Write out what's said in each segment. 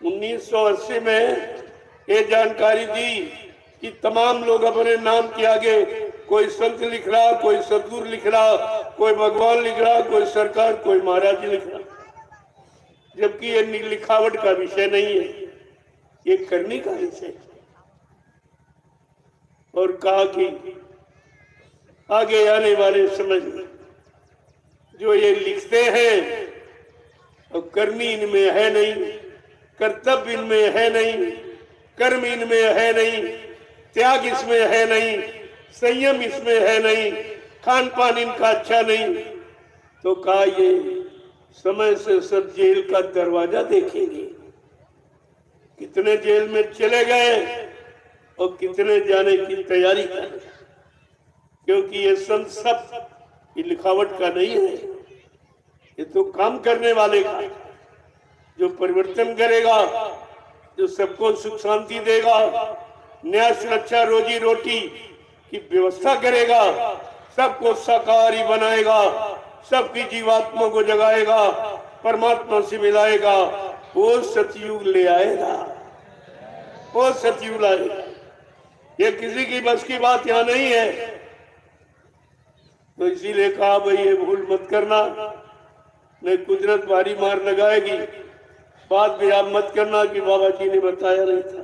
1980 में ये जानकारी दी कि तमाम लोग अपने नाम के आगे कोई संत लिख रहा, कोई सदगुरु लिख रहा, कोई भगवान लिख रहा, कोई सरकार, कोई महाराज जी लिख रहा, जबकि ये लिखावट का विषय नहीं है, ये करने का विषय है। और कहा कि आगे आने वाले समय में जो ये लिखते हैं और करनी इनमें है नहीं, कर्तव्य इनमें है नहीं, कर्म इनमें है नहीं, त्याग इसमें है नहीं, संयम इसमें है नहीं, खान पान इनका अच्छा नहीं, तो कहा ये समय से सब जेल का दरवाजा देखेंगे। कितने जेल में चले गए और कितने जाने की तैयारी कर रहे, क्योंकि ये संत सब ये लिखावट का नहीं है, ये तो काम करने वाले का, जो परिवर्तन करेगा, जो सबको सुख शांति देगा, न्याय सुरक्षा रोजी रोटी की व्यवस्था करेगा, सबको शाकाहारी बनाएगा, सबकी जीवात्मा को जगाएगा, परमात्मा से मिलाएगा, वो सतयुग ले आएगा, वो सतयुग लाएगा। ये किसी की बस की बात यहाँ नहीं है। तो इसीलिए कहा भाई ये भूल मत करना, नहीं कुदरत भारी मार लगाएगी। बात भी आप मत करना कि बाबा जी ने बताया नहीं था।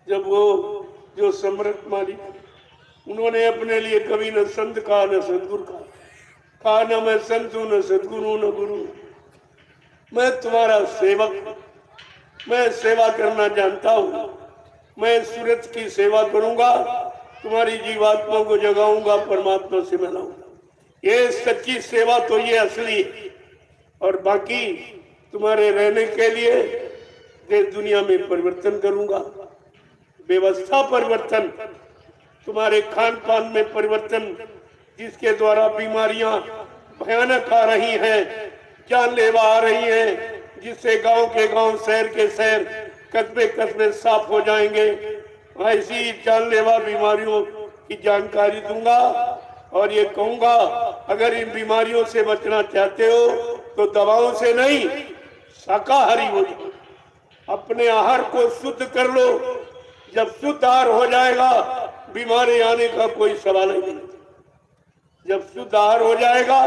जब वो जो सम्राट मालिक, उन्होंने अपने लिए कभी न संत कहा न सदगुरु कहा न मैं संत हूं न सदगुरु न गुरु, मैं तुम्हारा सेवक, मैं सेवा करना जानता हूं, मैं सूरज की सेवा करूंगा, तुम्हारी जीवात्मा को जगाऊंगा, परमात्मा से मिलाऊंगा। ये सच्ची सेवा तो ये असली है। और बाकी तुम्हारे रहने के लिए देश दुनिया में परिवर्तन करूंगा, व्यवस्था परिवर्तन, तुम्हारे खान पान में परिवर्तन, जिसके द्वारा बीमारियां भयानक आ रही हैं, जानलेवा आ रही हैं, जिससे गांव के गांव, शहर के शहर, कस्बे कस्बे साफ हो जाएंगे। ऐसी जानलेवा बीमारियों की जानकारी दूंगा और ये कहूंगा अगर इन बीमारियों से बचना चाहते हो तो दवाओं से नहीं, शाकाहारी हो जाओ, अपने आहार को शुद्ध कर लो। जब शुद्ध आहार हो जाएगा बीमारी आने का कोई सवाल नहीं। जब शुद्ध आहार हो जाएगा,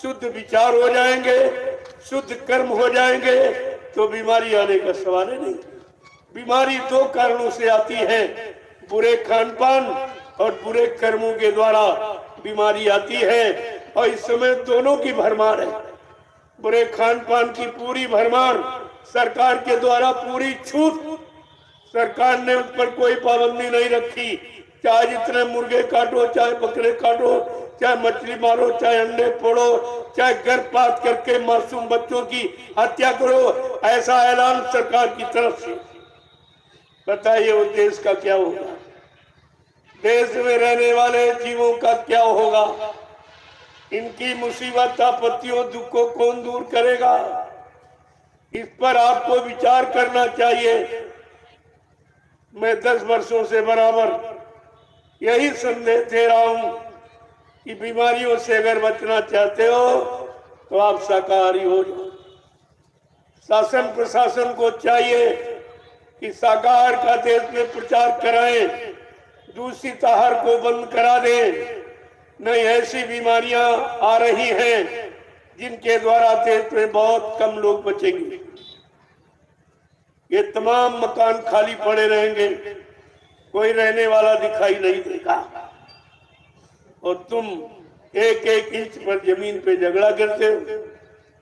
शुद्ध विचार हो जाएंगे, शुद्ध कर्म हो जाएंगे, तो बीमारी आने का सवाल ही नहीं। बीमारी दो कारणों से आती है, बुरे खान पान और बुरे कर्मों के द्वारा बीमारी आती है। और इस समय दोनों की भरमार है। बुरे खान पान की पूरी भरमार, सरकार के द्वारा पूरी छूट, सरकार ने उस पर कोई पाबंदी नहीं रखी। चाहे जितने मुर्गे काटो, चाहे बकरे काटो, चाहे मछली मारो, चाहे अंडे फोड़ो, चाहे गर्भपात करके मासूम बच्चों की हत्या करो, ऐसा ऐलान सरकार की तरफ से। बताइए उस देश का क्या होगा? देश में रहने वाले जीवों का क्या होगा? इनकी मुसीबत, आपत्तियों, दुखों कौन दूर करेगा? इस पर आपको विचार करना चाहिए। मैं 10 वर्षों से बराबर यही संदेश दे रहा हूं कि बीमारियों से अगर बचना चाहते हो तो आप शाकाहारी हो जाओ। शासन प्रशासन को चाहिए कि शाकाहार का देश में प्रचार कराएं, दूषित आहार को बंद करा दें। नहीं, ऐसी बीमारियां आ रही हैं जिनके द्वारा देश में बहुत कम लोग बचेंगे। ये तमाम मकान खाली पड़े रहेंगे, कोई रहने वाला दिखाई नहीं देगा, और तुम एक एक इंच पर जमीन पे झगड़ा करते हो,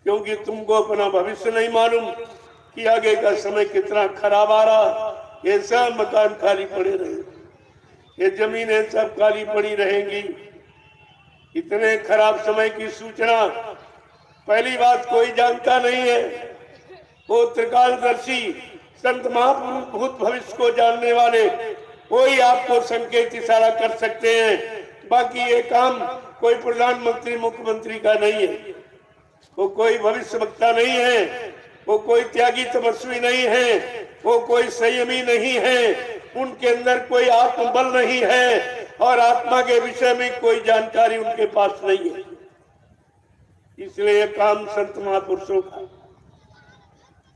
क्योंकि तुमको अपना भविष्य नहीं मालूम कि आगे का समय कितना खराब आ रहा। ये सब मकान खाली पड़े रहेंगे, ये जमीनें सब खाली पड़ी रहेंगी। इतने खराब समय की सूचना पहली बात कोई जानता नहीं है। वो त्रिकालदर्शी संत महापुरुष भूत भविष्य को जानने वाले कोई आपको संकेत इशारा कर सकते हैं। बाकी ये काम कोई प्रधानमंत्री मुख्यमंत्री का नहीं है, वो कोई भविष्य वक्ता नहीं है, वो कोई त्यागी तपस्वी नहीं है, वो कोई संयमी नहीं है, उनके अंदर कोई आत्मबल नहीं है और आत्मा के विषय में कोई जानकारी उनके पास नहीं है। इसलिए काम संत महापुरुषों का।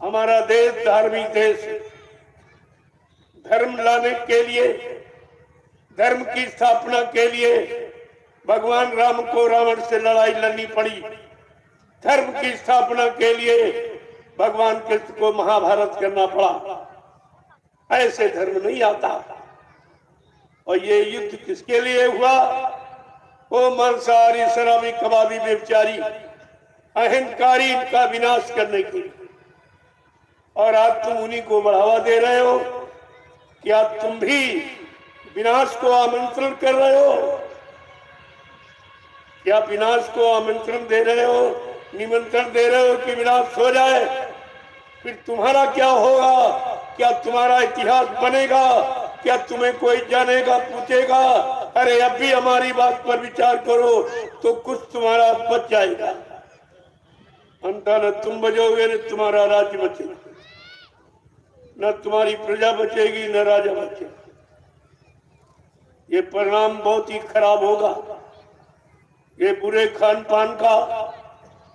हमारा देश धार्मिक देश है। धर्म लाने के लिए, धर्म की स्थापना के लिए भगवान राम को रावण से लड़ाई लड़नी पड़ी। धर्म की स्थापना के लिए भगवान कृष्ण को महाभारत करना पड़ा। ऐसे धर्म नहीं आता। और ये युद्ध किसके लिए हुआ? वो मांसाहारी, शराबी, कबाबी, व्यभिचारी, अहंकारी, इनका विनाश करने के लिए। और आज तुम उन्हीं को बढ़ावा दे रहे हो। क्या तुम भी विनाश को आमंत्रण कर रहे हो? क्या विनाश को आमंत्रण दे रहे हो, निमंत्रण दे रहे हो कि विनाश हो जाए? फिर तुम्हारा क्या होगा? क्या तुम्हारा इतिहास बनेगा? क्या तुम्हें कोई जानेगा, पूछेगा? अरे अब भी हमारी बात पर विचार करो तो कुछ तुम्हारा बच जाएगा। अंता न तुम बचोगे न तुम्हारा राज्य बचेगा, न तुम्हारी प्रजा बचेगी न राजा बचेगा। ये परिणाम बहुत ही खराब होगा। ये बुरे खान पान का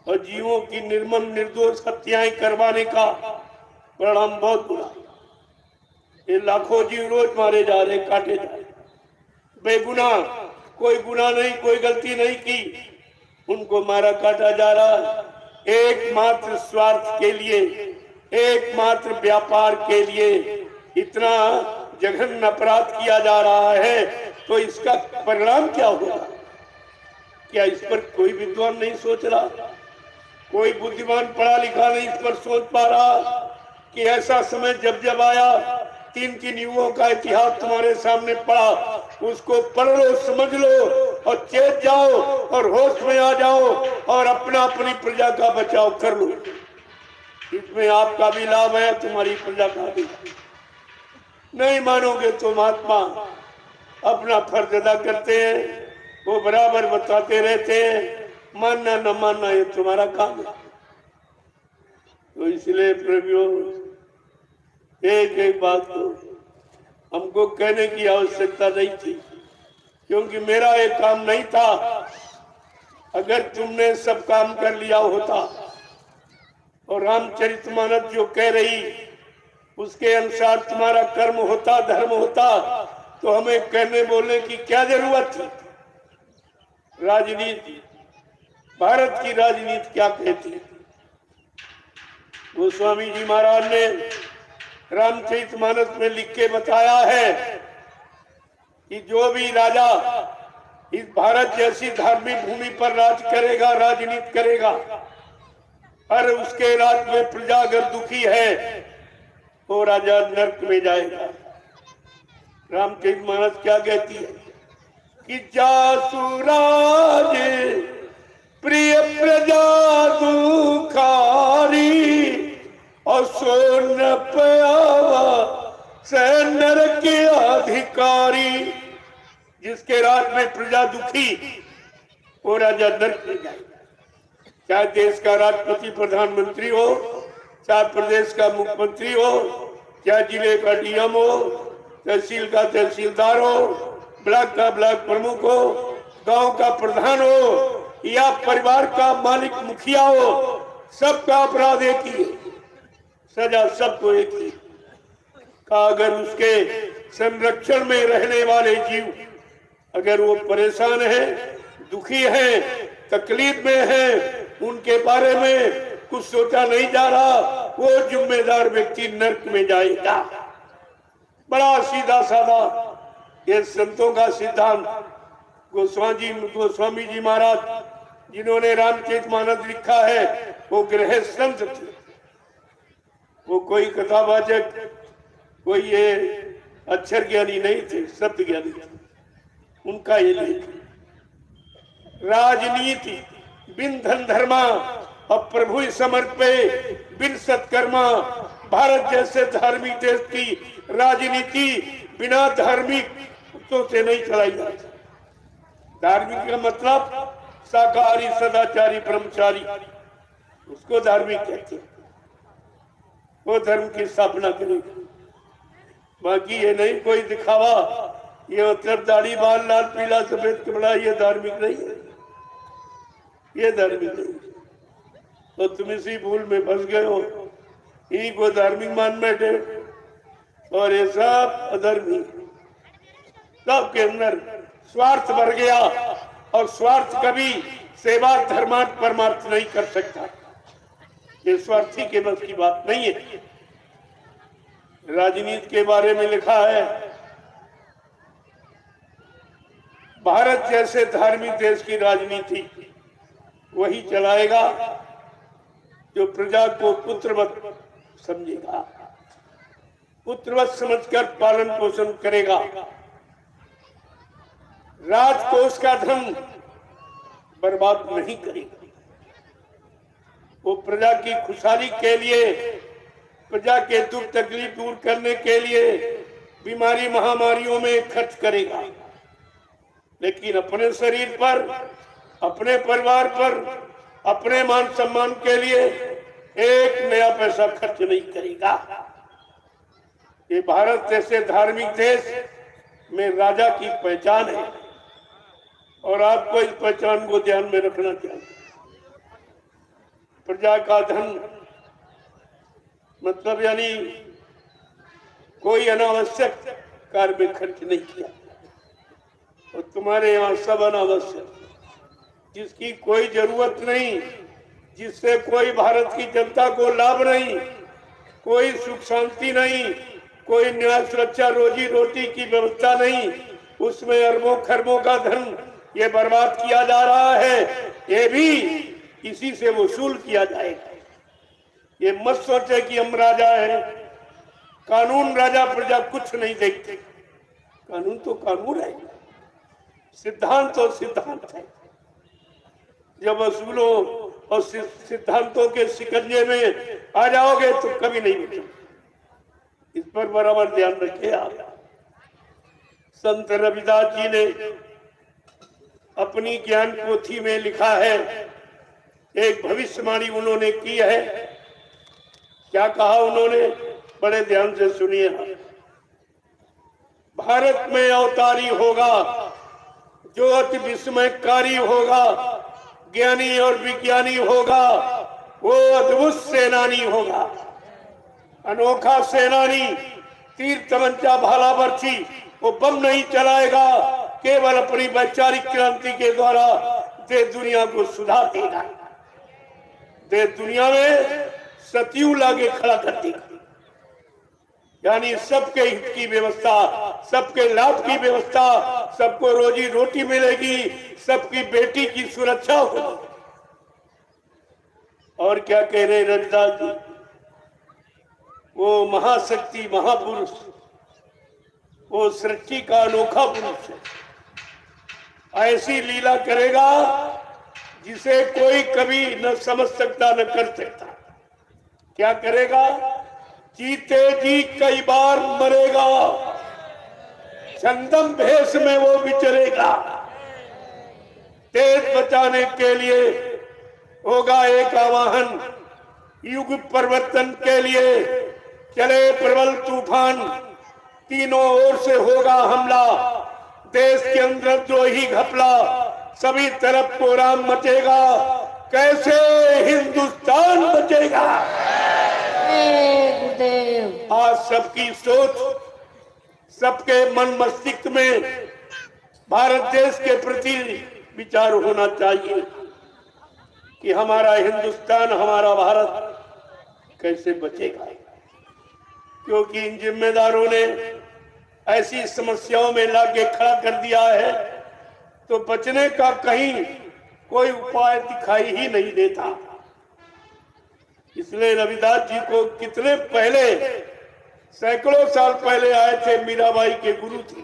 और जीवों की निर्मम निर्दोष हत्याएं करवाने का परिणाम बहुत बुरा। ये लाखों जीव रोज मारे जा रहे, काटे जा रहे, बेगुनाह, कोई गुनाह नहीं, कोई गलती नहीं की, उनको मारा काटा जा रहा। एकमात्र स्वार्थ के लिए, एकमात्र व्यापार के लिए इतना जघन्य अपराध किया जा रहा है। तो इसका परिणाम क्या होगा? क्या इस पर कोई विद्वान नहीं सोच रहा? कोई बुद्धिमान पढ़ा लिखा नहीं इस पर सोच पा रहा कि ऐसा समय जब जब आया, 3 युगों का इतिहास तुम्हारे सामने पड़ा, उसको पढ़ लो, समझ लो और चेत जाओ और होश में आ जाओ और अपना अपनी प्रजा का बचाव कर लो। इसमें आपका भी लाभ है, तुम्हारी प्रजा का भी। नहीं मानोगे तो महात्मा अपना फर्ज अदा करते हैं, वो बराबर बताते रहते हैं। मानना न मानना ये तुम्हारा काम है। तो इसलिए प्रभु एक एक बात को हमको कहने की आवश्यकता नहीं थी, क्योंकि मेरा एक काम नहीं था। अगर तुमने सब काम कर लिया होता और रामचरितमानस जो कह रही उसके अनुसार तुम्हारा कर्म होता, धर्म होता, तो हमें कहने बोलने की क्या जरूरत थी? राजनीति, भारत की राजनीति क्या कहती है? गोस्वामी जी महाराज ने रामचरितमानस में लिख के बताया है कि जो भी राजा इस भारत जैसी धार्मिक भूमि पर राज करेगा, राजनीति करेगा, और उसके राज में प्रजा अगर दुखी है तो राजा नरक में जाएगा। रामचरितमानस क्या कहती है कि जासुराज प्रिय प्रजा दुखारी और सोन पावा से नरक के अधिकारी। जिसके राज में प्रजा दुखी वो राजा नरक में जाएगा। चाहे देश का राष्ट्रपति प्रधानमंत्री हो, चाहे प्रदेश का मुख्यमंत्री हो, चाहे जिले का डीएम हो, तहसील का तहसीलदार हो, ब्लॉक का ब्लॉक प्रमुख हो, गांव का प्रधान हो या परिवार का मालिक मुखिया हो, सबका अपराध एक ही है, सजा सबको एक ही का। अगर उसके संरक्षण में रहने वाले जीव अगर वो परेशान है, दुखी है, तकलीफ में है, उनके बारे में कुछ सोचा नहीं जा रहा, वो जिम्मेदार व्यक्ति नरक में जाएगा। बड़ा सीधा साधा ये संतों का सिद्धांत। गोस्वामी जी महाराज जिन्होंने रामचरितमानस लिखा है वो गृहस्थ संत थे। वो कोई कथावाचक, कोई ये अक्षर ज्ञानी नहीं थे, शब्द ज्ञानी थे। उनका ये लेख राजनीति बिन धन धर्मा और प्रभु समर्पे बिन सत्कर्मा। भारत जैसे धार्मिक देश की राजनीति बिना धार्मिक से नहीं चलाई जाती। धार्मिक का मतलब शाकाहारी, सदाचारी, ब्रह्मचारी, उसको धार्मिक कहते हैं। वो धर्म की स्थापना करेगा। बाकी ये नहीं कोई दिखावा, ये मतलब दाढ़ी बाल, लाल पीला सफेद कपड़ा, ये धार्मिक नहीं है, ये धार्मिक नहीं। तो तुम इसी भूल में फंस गए हो इन्हीं को धार्मिक मान बैठे और ये सब अधर्मी। सबके अंदर स्वार्थ भर गया और स्वार्थ कभी सेवा धर्मार्थ परमार्थ नहीं कर सकता। ये स्वार्थी के बस की बात नहीं है। राजनीति के बारे में लिखा है, भारत जैसे धार्मिक देश की राजनीति वही चलाएगा जो प्रजा को पुत्रवत समझेगा, पुत्रवत समझकर पालन पोषण करेगा, राजकोष का धन बर्बाद नहीं करेगा, वो प्रजा की खुशहाली के लिए, प्रजा के दुख तकलीफ दूर करने के लिए बीमारी महामारियों में खर्च करेगा, लेकिन अपने शरीर पर, अपने परिवार पर, अपने मान सम्मान के लिए एक नया पैसा खर्च नहीं करेगा। ये भारत जैसे धार्मिक देश में राजा की पहचान है और आपको इस पहचान को ध्यान में रखना चाहिए। प्रजा का धन मतलब यानी कोई अनावश्यक कार्य में खर्च नहीं किया, और तुम्हारे यहाँ सब अनावश्यक, जिसकी कोई जरूरत नहीं, जिससे कोई भारत की जनता को लाभ नहीं, कोई सुख शांति नहीं, कोई न्याय सुरक्षा रोजी रोटी की व्यवस्था नहीं, उसमें अरबों खरबों का धन ये बर्बाद किया जा रहा है। ये भी इसी से वसूल किया जाएगा। ये मत सोचे कि हम राजा हैं, कानून राजा प्रजा कुछ नहीं देखते। कानून तो कानून है, सिद्धांत तो सिद्धांत है। जब वसूलों और सिद्धांतों के शिकंजे में आ जाओगे तो कभी नहीं बचोगे। इस पर बराबर ध्यान रखिए आप। संत रविदास जी ने अपनी ज्ञान पोथी में लिखा है, एक भविष्यवाणी उन्होंने की है। क्या कहा उन्होंने, बड़े ध्यान से सुनिए। भारत में अवतारी होगा जो अति विस्मयकारी होगा, ज्ञानी और विज्ञानी होगा, वो अद्भुत सेनानी होगा, अनोखा सेनानी, तीर तमंचा भाला बर्छी, वो बम नहीं चलाएगा, केवल अपनी वैचारिक क्रांति के द्वारा देश दुनिया को सुधार देगा, देश दुनिया में सतयुग लाके खड़ा कर देगा। यानी सबके हित की व्यवस्था, सबके लाभ की व्यवस्था, सबको रोजी रोटी मिलेगी, सबकी बेटी की सुरक्षा होगी। और क्या कह रहे रविदास जी, वो महाशक्ति महापुरुष, वो सृष्टि का अनोखा पुरुष है, ऐसी लीला करेगा जिसे कोई कभी न समझ सकता न कर सकता। क्या करेगा, जीते जी कई बार मरेगा, छंदम भेष में वो विचरेगा, देश बचाने के लिए होगा एक आवाहन, युग परिवर्तन के लिए चले प्रबल तूफान, तीनों ओर से होगा हमला, देश के अंदर द्रोही घपला, सभी तरफ कोहराम मचेगा, कैसे हिंदुस्तान बचेगा। आज सबकी सोच, सबके मन मस्तिष्क में भारत देश के प्रति विचार होना चाहिए कि हमारा हिंदुस्तान, हमारा भारत कैसे बचेगा। क्योंकि इन जिम्मेदारों ने ऐसी समस्याओं में लाके खड़ा कर दिया है तो बचने का कहीं कोई उपाय दिखाई ही नहीं देता। इसलिए रविदास जी को कितने पहले, सैकड़ों साल पहले आए थे, मीराबाई के गुरु थे,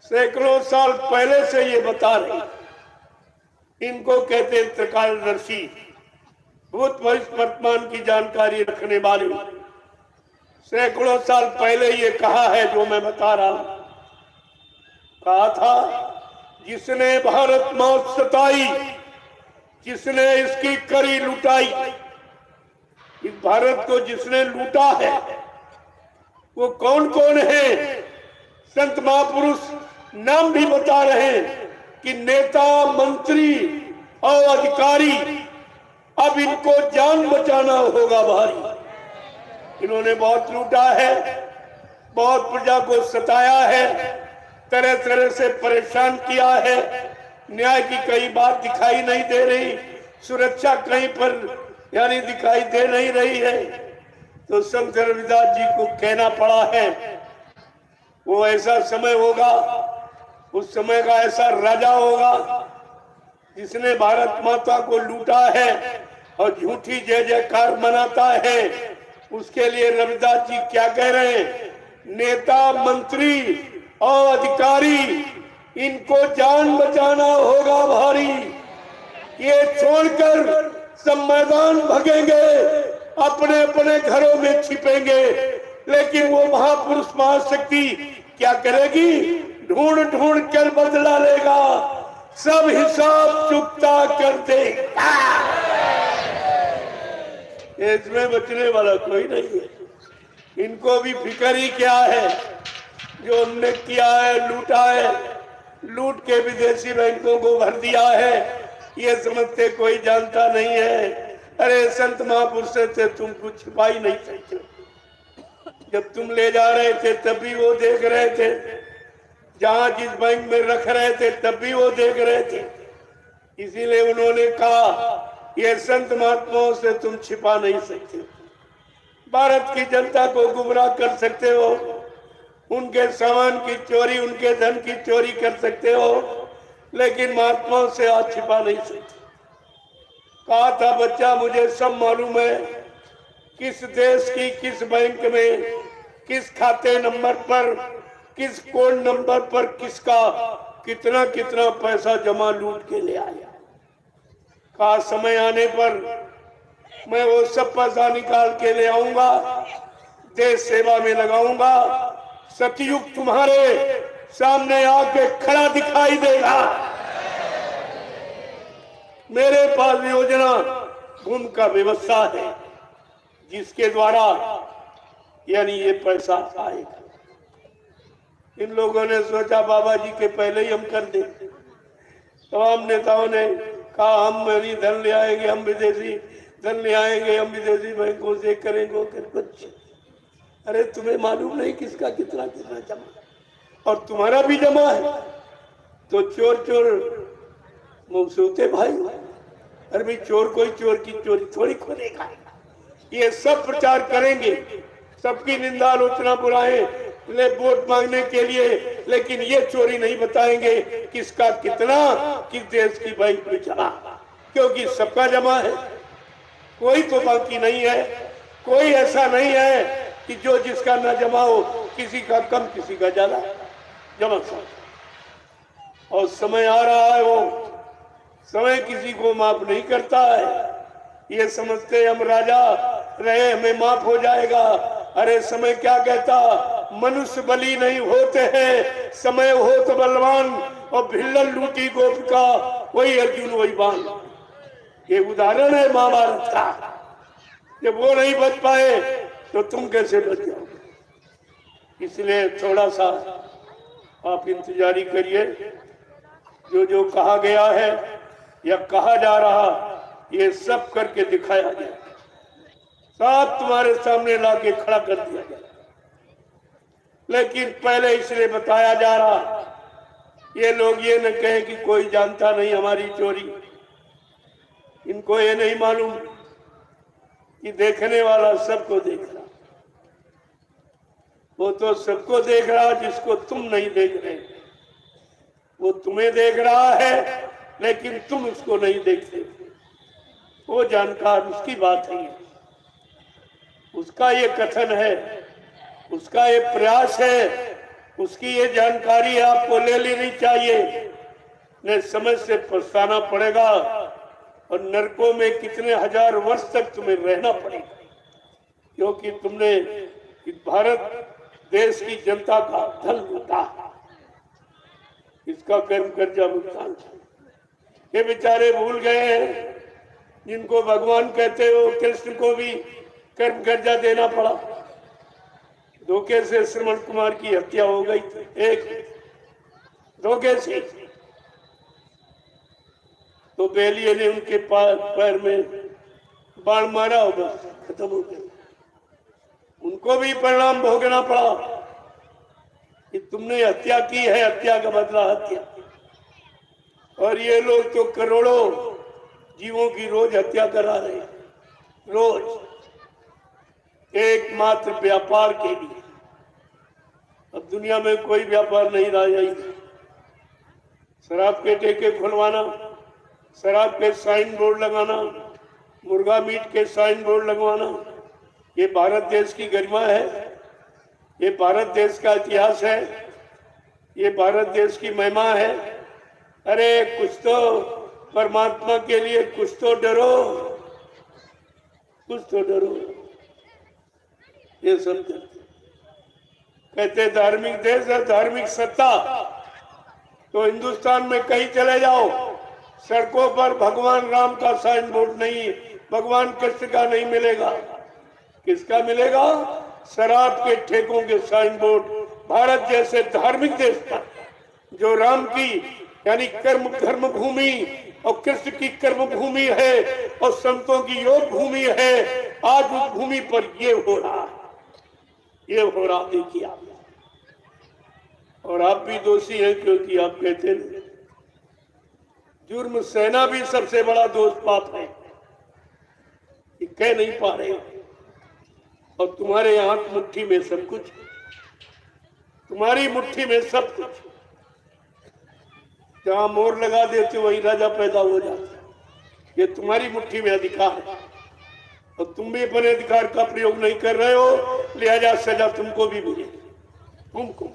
सैकड़ों साल पहले से ये बता रहे। इनको कहते हैं त्रिकालदर्शी, भूत भविष्य वर्तमान की जानकारी रखने वाले। सैकड़ों साल पहले ये कहा है जो मैं बता रहा हूं। कहा था, जिसने भारत मौत सताई, जिसने इसकी करी लुटाई, इस भारत को जिसने लूटा है वो कौन कौन है। संत महापुरुष नाम भी बता रहे हैं कि नेता, मंत्री और अधिकारी, अब इनको जान बचाना होगा भारी। इन्होंने बहुत लूटा है, बहुत प्रजा को सताया है, तरह तरह से परेशान किया है। न्याय की कई बात दिखाई नहीं दे रही, सुरक्षा कहीं पर यानी दिखाई दे नहीं रही है। तो संत रविदास जी को कहना पड़ा है, वो ऐसा समय होगा, उस समय का ऐसा राजा होगा जिसने भारत माता को लूटा है और झूठी जय जयकार मनाता है। उसके लिए रविदास जी क्या कह रहे हैं, नेता मंत्री और अधिकारी इनको जान बचाना होगा भारी। ये छोड़कर सब मैदान भगेंगे, अपने अपने घरों में छिपेंगे, लेकिन वो महापुरुष महाशक्ति क्या करेगी, ढूंढ ढूंढ कर बदला लेगा, सब हिसाब चुकता कर देगा। इसमें बचने वाला कोई नहीं है। इनको भी फिक्र ही क्या है, जो हमने किया है, लूटा है, लूट के विदेशी बैंकों को भर दिया है, ये समझते कोई जानता नहीं है। अरे संत महापुरुष थे, तुम कुछ छिपा ही नहीं सकते। जब तुम ले जा रहे थे तब भी वो देख रहे थे, जहां जिस बैंक में रख रहे थे तब भी वो देख रहे थे। इसीलिए उन्होंने कहा, ये संत महात्माओं से तुम छिपा नहीं सकते। भारत की जनता को गुमराह कर सकते हो, उनके सामान की चोरी, उनके धन की चोरी कर सकते हो, लेकिन महात्माओं से आज छिपा नहीं सकते। कहा था बच्चा, मुझे सब मालूम है, किस देश की किस बैंक में किस खाते नंबर पर किस कोड नंबर पर किसका कितना कितना पैसा जमा लूट के ले आया। कहा समय आने पर मैं वो सब पैसा निकाल के ले आऊंगा, देश सेवा में लगाऊंगा, सतयुग तुम्हारे सामने आके खड़ा दिखाई देगा। मेरे पास योजना भूमि का व्यवस्था है, जिसके द्वारा यानी ये पैसा आएगा। इन लोगों ने सोचा बाबा जी के पहले ही हम कर दें। तमाम नेताओं ने कहा हम नहीं धन ले आएंगे, हम विदेशी धन ले आएंगे, हम विदेशी बैंकों से करेंगे कुछ। अरे तुम्हें मालूम नहीं किसका कितना कितना जमा, और तुम्हारा भी जमा है तो चोर चोर मुंह सोते भाई। अरे भाई चोर कोई चोर की चोरी थोड़ी खोलेगा। ये सब प्रचार करेंगे, सबकी निंदा आलोचना बुराएं ले वोट मांगने के लिए, लेकिन ये चोरी नहीं बताएंगे किसका कितना किस देश की बैंक में जमा, क्योंकि सबका जमा है, कोई तो बाकी नहीं है। कोई ऐसा नहीं है कि जो जिसका ना जमा हो, किसी का कम किसी का ज्यादा जमा सब। और समय आ रहा है, वो समय किसी को माफ नहीं करता है। ये समझते हम राजा रहे हमें माफ हो जाएगा। अरे समय क्या कहता, मनुष्य बली नहीं होते हैं, समय हो तो बलवान, और भिल्लल लूटी गोपिका वही अर्जुन वही बाण। ये उदाहरण है महाभारत का। जब वो नहीं बच पाए तो तुम कैसे बच जाओगे। इसलिए थोड़ा सा आप इंतजारी करिए, जो जो कहा गया है या कहा जा रहा, ये सब करके दिखाया जाए, सब तुम्हारे सामने लाके खड़ा कर दिया जाए। लेकिन पहले इसलिए बताया जा रहा, ये लोग ये न कहें कि कोई जानता नहीं हमारी चोरी। इनको ये नहीं मालूम कि देखने वाला सबको देख रहा। वो तो सबको देख रहा जिसको तुम नहीं देख रहे। वो तुम्हें देख रहा है लेकिन तुम उसको नहीं देखते। वो जानकार, उसकी बात है, उसका ये कथन है, उसका ये प्रयास है, उसकी ये जानकारी आपको ले लेनी चाहिए। न समझ से पछताना पड़ेगा और नरकों में कितने हजार वर्ष तक तुम्हें रहना पड़ेगा, क्योंकि तुमने भारत देश की जनता का धन लूटा, इसका कर्म कर्जा भुगतान। ये बेचारे भूल गए हैं, जिनको भगवान कहते हो, कृष्ण को भी कर्म कर्जा देना पड़ा। धोखे से श्रवण कुमार की हत्या हो गई, एक धोखे से। तो बेलिए ने उनके पैर में बाण मारा और बस खत्म हो गया। उनको भी परिणाम भोगना पड़ा कि तुमने हत्या की है, हत्या का बदला हत्या। और ये लोग तो करोड़ों जीवों की रोज हत्या करा रहे हैं, रोज, एकमात्र व्यापार के लिए। अब दुनिया में कोई व्यापार नहीं रह जाएगा। शराब के ठेके खुलवाना, शराब के साइन बोर्ड लगाना, मुर्गा मीट के साइन बोर्ड लगवाना, ये भारत देश की गरिमा है, ये भारत देश का इतिहास है, ये भारत देश की महिमा है। अरे कुछ तो परमात्मा के लिए कुछ तो डरो, कुछ तो डरो। ये सब कहते धार्मिक देश है, धार्मिक सत्ता। तो हिंदुस्तान में कहीं चले जाओ, सड़कों पर भगवान राम का साइन बोर्ड नहीं, भगवान कृष्ण का नहीं मिलेगा। किसका मिलेगा? शराब के ठेकों के साइन बोर्ड। भारत जैसे धार्मिक देश पर, जो राम की यानी कर्म भूमि और कृष्ण की कर्म भूमि है और संतों की योग भूमि है, आज उस भूमि पर ये हो रहा है, ये हो रहा। देखिए आप, और आप भी दोषी हैं, क्योंकि आप कहते हैं जुर्म सहना भी सबसे बड़ा दोष पाप है, ये कह नहीं पा रहे। और तुम्हारे हाथ मुट्ठी में सब कुछ, तुम्हारी मुट्ठी में सब कुछ। जहां मोर लगा देते वही राजा पैदा हो जाता है। ये तुम्हारी मुट्ठी में अधिकार है और तुम भी अपने अधिकार का प्रयोग नहीं कर रहे हो, लिहाजा सजा तुमको भी मिलेगी। तुमको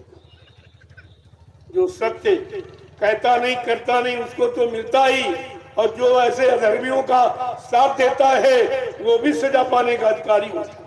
जो सत्य कहता नहीं करता नहीं उसको तो मिलता ही, और जो ऐसे अधर्मियों का साथ देता है वो भी सजा पाने का अधिकारी होता है।